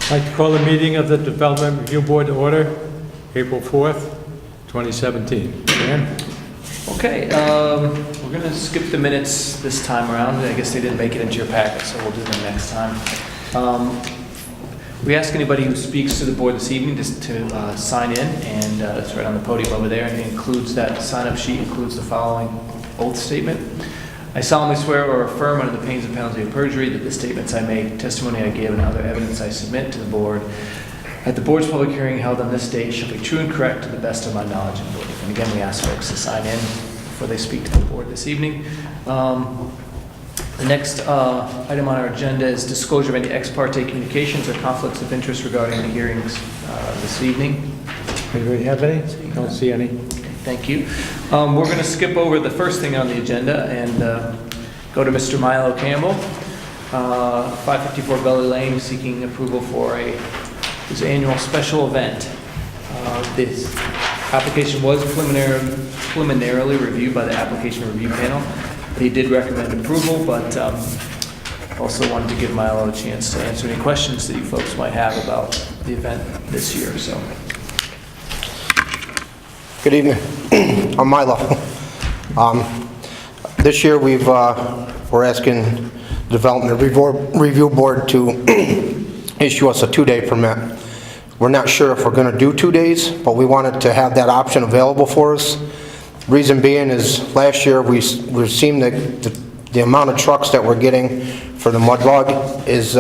I'd like to call the meeting of the Development Review Board to order, April 4th, 2017. Dan? Okay, we're going to skip the minutes this time around. I guess they didn't make it into your packet, so we'll do them next time. We ask anybody who speaks to the board this evening just to sign in, and it's right on the podium over there, and it includes that sign-up sheet, includes the following oath statement. I solemnly swear or affirm under the pains and penalty of perjury that the statements I make, testimony I give, and other evidence I submit to the board at the board's public hearing held on this date shall be true and correct to the best of my knowledge and belief. And again, we ask folks to sign in before they speak to the board this evening. The next item on our agenda is disclosure of any ex parte communications or conflicts of interest regarding the hearings this evening. Anybody have any? Don't see any. Thank you. We're going to skip over the first thing on the agenda and go to Mr. Milo Campbell, 554 Belly Lane, seeking approval for his annual special event. This application was preliminarily reviewed by the application review panel. He did recommend approval, but also wanted to give Milo a chance to answer any questions that you folks might have about the event this year. So. Good evening. I'm Milo. This year we're asking the Development Review Board to issue us a 2-day permit. We're not sure if we're going to do 2 days, but we wanted to have that option available for us. Reason being is last year we've seen the amount of trucks that we're getting for the mud log is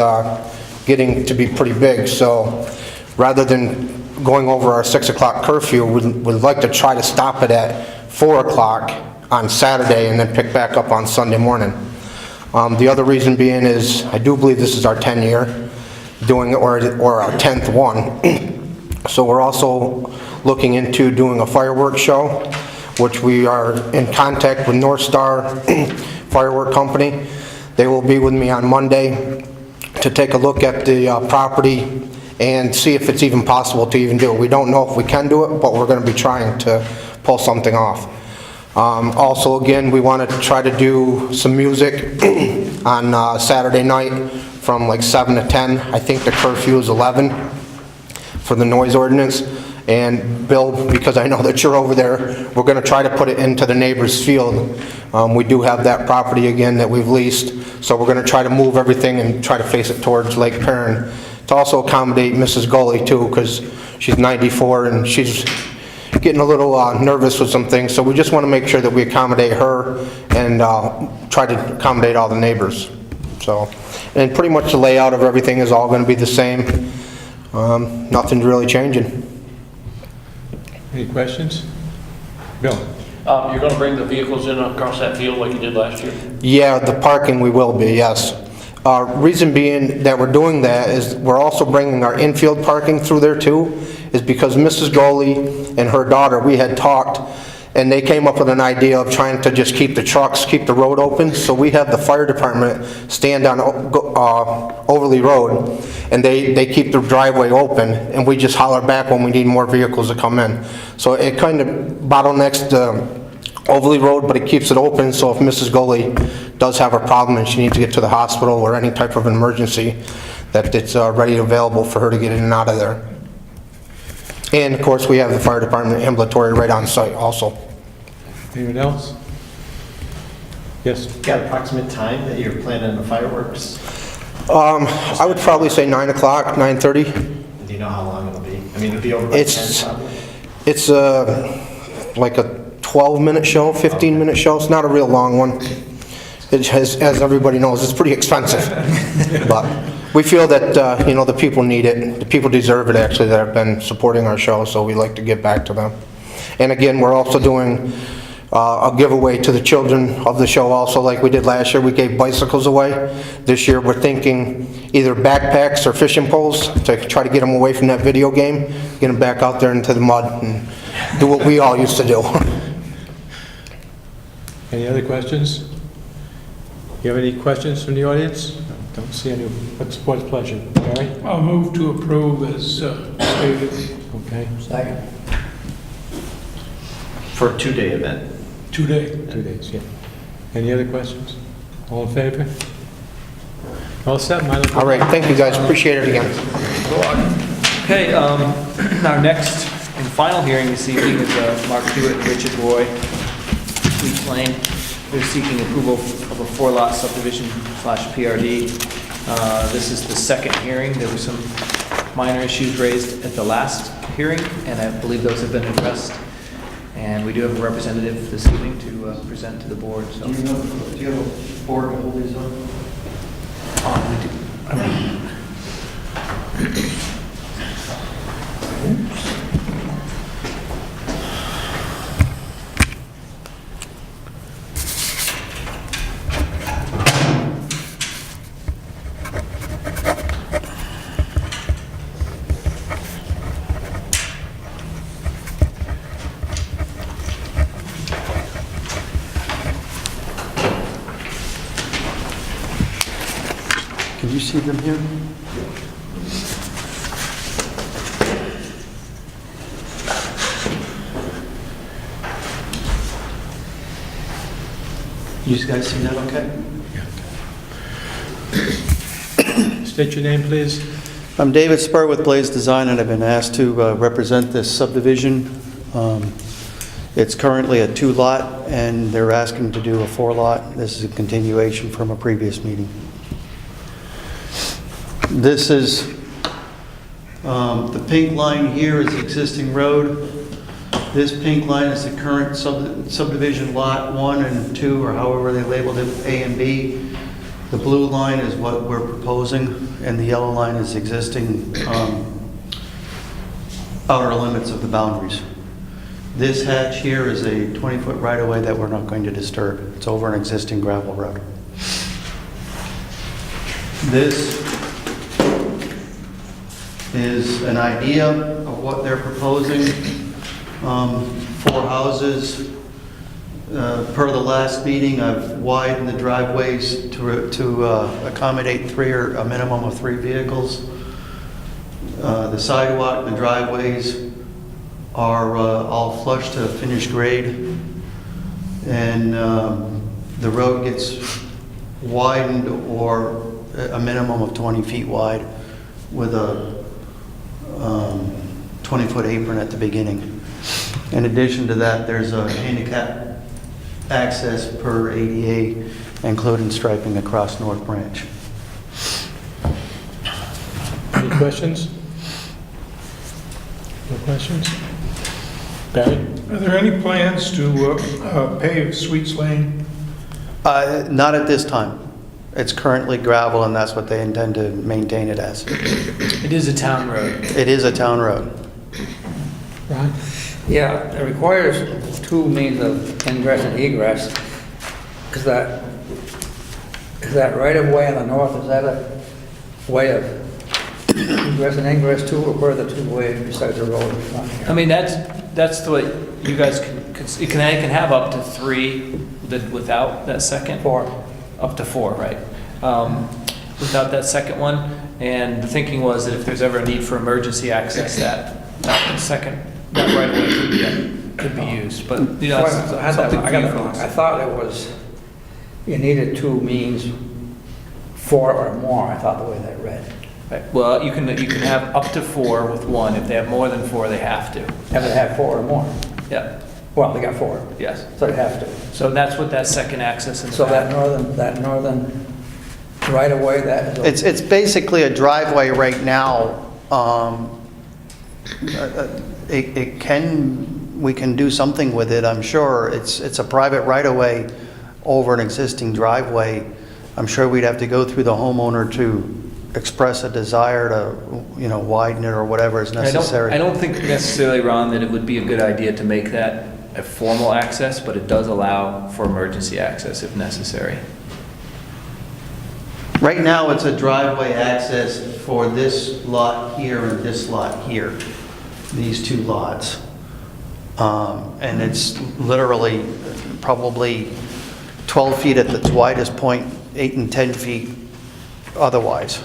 getting to be pretty big. So rather than going over our 6 o'clock curfew, we'd like to try to stop it at 4 o'clock on Saturday and then pick back up on Sunday morning. The other reason being is I do believe this is our 10th year doing it, or our 10th one. So we're also looking into doing a fireworks show, which we are in contact with North Star Firework Company. They will be with me on Monday to take a look at the property and see if it's even possible to even do it. We don't know if we can do it, but we're going to be trying to pull something off. Also, again, we want to try to do some music on Saturday night from like 7 to 10. I think the curfew is 11 for the noise ordinance. And Bill, because I know that you're over there, we're going to try to put it into the neighbor's field. We do have that property again that we've leased, so we're going to try to move everything and try to face it towards Lake Perrin to also accommodate Mrs. Gully too, because she's 94 and she's getting a little nervous with some things. So we just want to make sure that we accommodate her and try to accommodate all the neighbors. So, and pretty much the layout of everything is all going to be the same. Nothing's really changing. Any questions? Bill? You're going to bring the vehicles in across that field like you did last year? Yeah, the parking we will be, yes. Reason being that we're doing that is we're also bringing our infield parking through there too, is because Mrs. Goley and her daughter, we had talked, and they came up with an idea of trying to just keep the trucks, keep the road open. So we have the fire department stand on Overley Road, and they keep the driveway open, and we just holler back when we need more vehicles to come in. So it kind of bottlenecks the Overley Road, but it keeps it open, so if Mrs. Goley does have a problem and she needs to get to the hospital or any type of emergency, that it's ready and available for her to get in and out of there. And of course, we have the fire department ambulatory right on site also. Anyone else? Yes? Got approximate time that you're planning the fireworks? I would probably say 9 o'clock, 9:30. Do you know how long it'll be? I mean, it'll be over by 10 probably? It's like a 12-minute show, 15-minute show. It's not a real long one. It has, as everybody knows, it's pretty expensive. But we feel that, the people need it. The people deserve it, actually, that have been supporting our show, so we like to give back to them. And again, we're also doing a giveaway to the children of the show also, like we did last year. We gave bicycles away. This year, we're thinking either backpacks or fishing poles to try to get them away from that video game, get them back out there into the mud and do what we all used to do. Any other questions? You have any questions from the audience? Don't see any. What's the board's pleasure? Gary? I'll move to approve as stated. Okay. Second. For a 2-day event. 2 days. 2 days, yeah. Any other questions? All in favor? All set, Milo? All right, thank you guys, appreciate it again. Okay, our next and final hearing this evening is Mark Hewitt and Richard Roy, Sweet Lane. They're seeking approval of a 4-lot subdivision / PRD. This is the second hearing. There were some minor issues raised at the last hearing, and I believe those have been addressed. And we do have a representative this evening to present to the board, so. Do you have a board to hold these on? We do. Can you see them here? You guys see that okay? State your name, please. I'm David Spur with Blaze Design, and I've been asked to represent this subdivision. It's currently a 2-lot, and they're asking to do a 4-lot. This is a continuation from a previous meeting. This is, the pink line here is the existing road. This pink line is the current subdivision lot 1 and 2, or however they labeled it, A and B. The blue line is what we're proposing, and the yellow line is existing outer limits of the boundaries. This hatch here is a 20-foot right-of-way that we're not going to disturb. It's over an existing gravel road. This is an idea of what they're proposing. 4 houses. Per the last meeting, I've widened the driveways to accommodate 3 or a minimum of 3 vehicles. The sidewalk and the driveways are all flush to finished grade, and the road gets widened or a minimum of 20 feet wide with a 20-foot apron at the beginning. In addition to that, there's a handicap access per ADA, including striping across North Branch. Any questions? No questions? Barry? Are there any plans to pave Sweets Lane? Not at this time. It's currently gravel, and that's what they intend to maintain it as. It is a town road. It is a town road. Ron? Yeah, it requires 2 means of ingress and egress. Is that right of way on the north, is that a way of egress and ingress too, or where are the 2 ways besides the road in front here? I mean, that's the way you guys it can have up to 3 without that second. 4. Up to 4, right? Without that second one. And the thinking was that if there's ever a need for emergency access, that right away could be used. But, you know, Well, I had that- something I for you got- folks. I thought it was, you needed 2 means 4 or more, I thought the way that read. Right. Well, you can have up to 4 with 1. If they have more than 4, they have to. Have to have 4 or more. Yeah, Well, they got 4, yes. so they have to. So that's what that second access in the So back. that northern right of way, that is. It's basically a driveway right now. We can do something with it, I'm sure. It's a private right-of-way over an existing driveway. I'm sure we'd have to go through the homeowner to express a desire to, widen it or whatever is necessary. I don't think necessarily, Ron, that it would be a good idea to make that a formal access, but it does allow for emergency access if necessary. Right now, it's a driveway access for this lot here and this lot here, these 2 lots. And it's literally probably 12 feet at its widest point, 8 and 10 feet otherwise.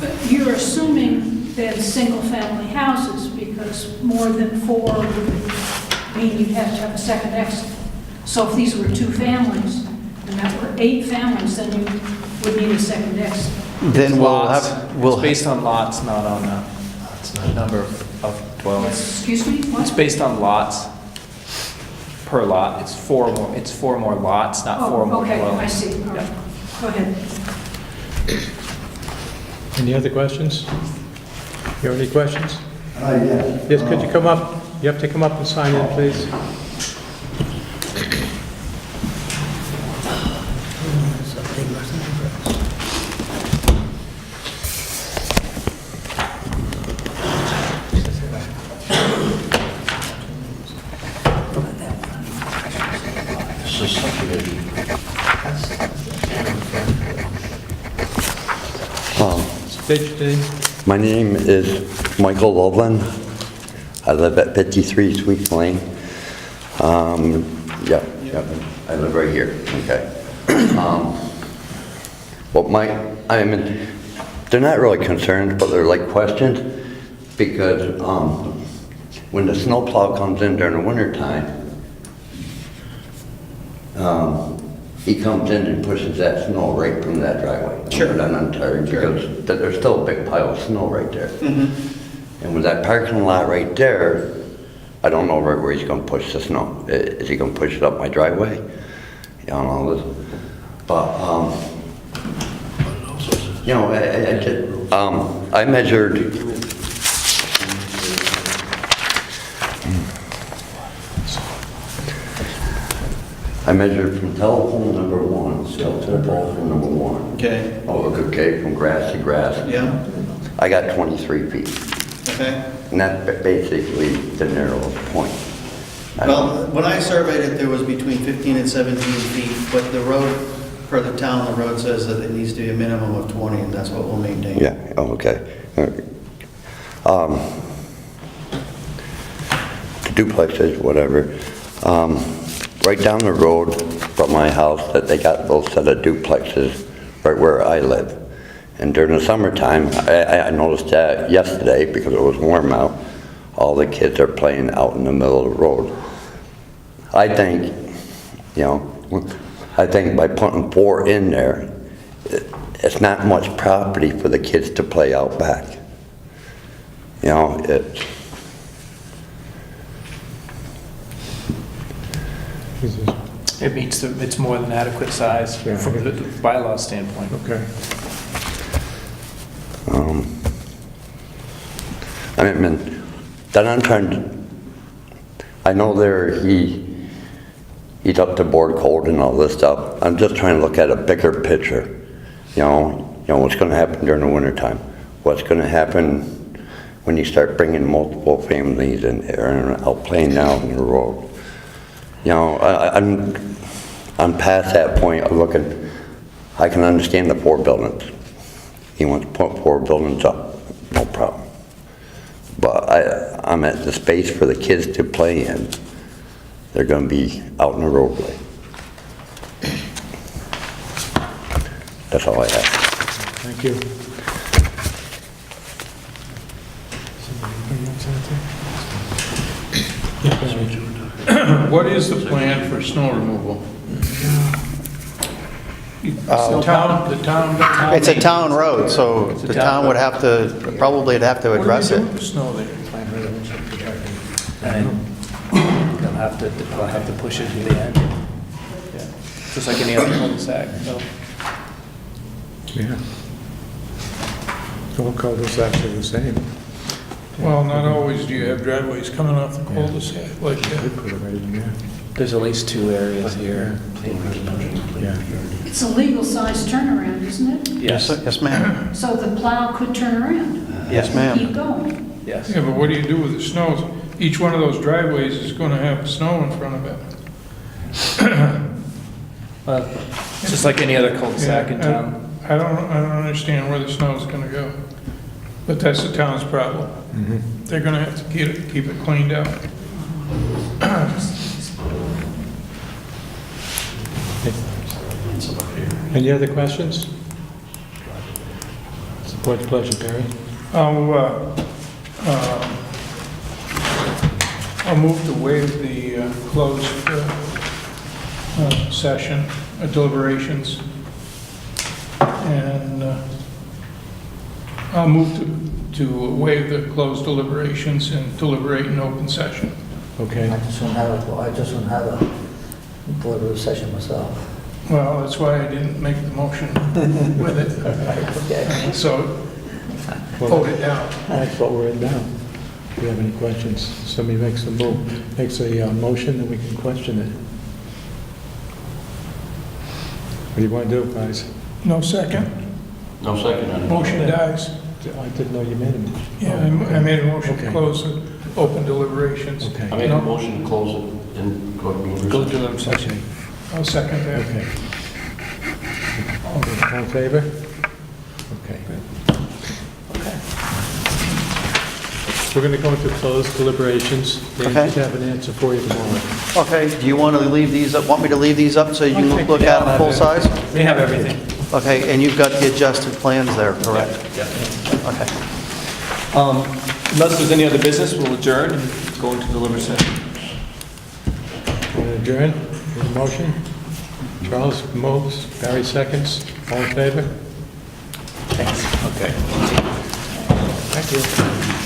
But you're assuming that it's single-family houses, because more than 4 would mean you'd have to have a second exit. So if these were 2 families, and that were 8 families, then you would need a second exit. Then we'll Lots. have, It's based on lots, not on number of dwellings. Excuse me, It's what? based on lots per lot. It's four more lots, not four more Oh, okay, dwellings. I see, all right. Yeah. Go ahead. Any other questions? You have any questions? Yes. Yes, could you come up? You have to come up and sign in, please. This is subdivision. State your name. My name is Michael Loveland. I live at 53 Sweet Lane. Yeah, I live right here, okay. I mean, they're not really concerns, but they're like questions, because when the snowplow comes in during the winter time, he comes in and pushes that snow right from that driveway. Sure. And I'm tired because there's still a big pile of snow right there. And with that parking lot right there, I don't know where he's gonna push the snow. Is he gonna push it up my driveway? You don't know, but, you know, I measured, from telephone number 1 to telephone number 1. okay, Oh, okay, from grass to grass. yeah, I got 23 feet, okay. and that's basically the narrowest point. Well, when I surveyed it, there was between 15 and 17 feet, but the road, per the town, the road says that it needs to be a minimum of 20, and that's what we'll maintain. Yeah, oh, okay. The duplexes, whatever. Right down the road from my house, that they got those set of duplexes right where I live. And during the summertime, I noticed that yesterday, because it was warm out, all the kids are playing out in the middle of the road. I think, you know, I think by putting 4 in there, it's not much property for the kids to play out back. You know, It meets it's more than adequate size Yeah. from the bylaw standpoint. Okay. I mean, then I'm trying to, I know he's up to board code and all this stuff. I'm just trying to look at a bigger picture. You know what's going to happen during the winter time. What's going to happen when you start bringing multiple families in there and out playing down the road. You know, I'm past that point of looking. I can understand the 4 buildings. He wants to put 4 buildings up, no problem. But I'm at the space for the kids to play in. They're going to be out in the roadway. That's all I have. Thank you. What is the plan for snow removal? The town. It's a town road, so the town would have to, probably have to address What do it. you do with snow there? And they'll have to push it to the end. Yeah. Just like any other cul-de-sac, so. Yeah. All cul-de-sacs are the same. Well, not always do you have driveways coming off the cul-de-sac like They that. put it right in there. There's at least 2 areas here. Yeah. It's a legal size turnaround, isn't it? Yes, Yes, ma'am. So the plow could turn around. Yes, ma'am. Keep going. yes. Yeah, but what do you do with the snow? Each one of those driveways is going to have snow in front of it. Well, it's just like any other cul-de-sac in Yeah, town. I don't understand where the snow is going to go. But that's the town's problem. They're going to have to keep it cleaned out. Any other questions? It's the board's pleasure, Barry. I'll move to waive the closed session deliberations And I'll move to waive the closed deliberations and deliberate in open session. Okay. I just want to have a deliberative session myself. Well, that's why I didn't make the motion with it. Okay. So vote it down. That's what we're in now. If you have any questions, somebody makes a motion, then we can question it. What do you want to do, guys? No second. No second on it. Motion dies. I didn't know you made a motion. Yeah, I made a motion to Okay. close the open deliberations. Okay. I make a motion to close it and go to deliberations. Go to deliberative session. I'll second that. Okay. All in favor? Okay. We're going to go into closed deliberations. Dan Okay. should have an answer for you tomorrow. Okay, do you want to leave these up, want me to leave these up so you can Okay. look at them full size? We have everything. Okay, and you've got the adjusted plans there, correct? Yeah. Okay. Unless there's any other business, we'll adjourn and go into deliberative session. Want to adjourn? Need a motion? Charles moves, Barry seconds. All in favor? Thanks. Okay. Thank you.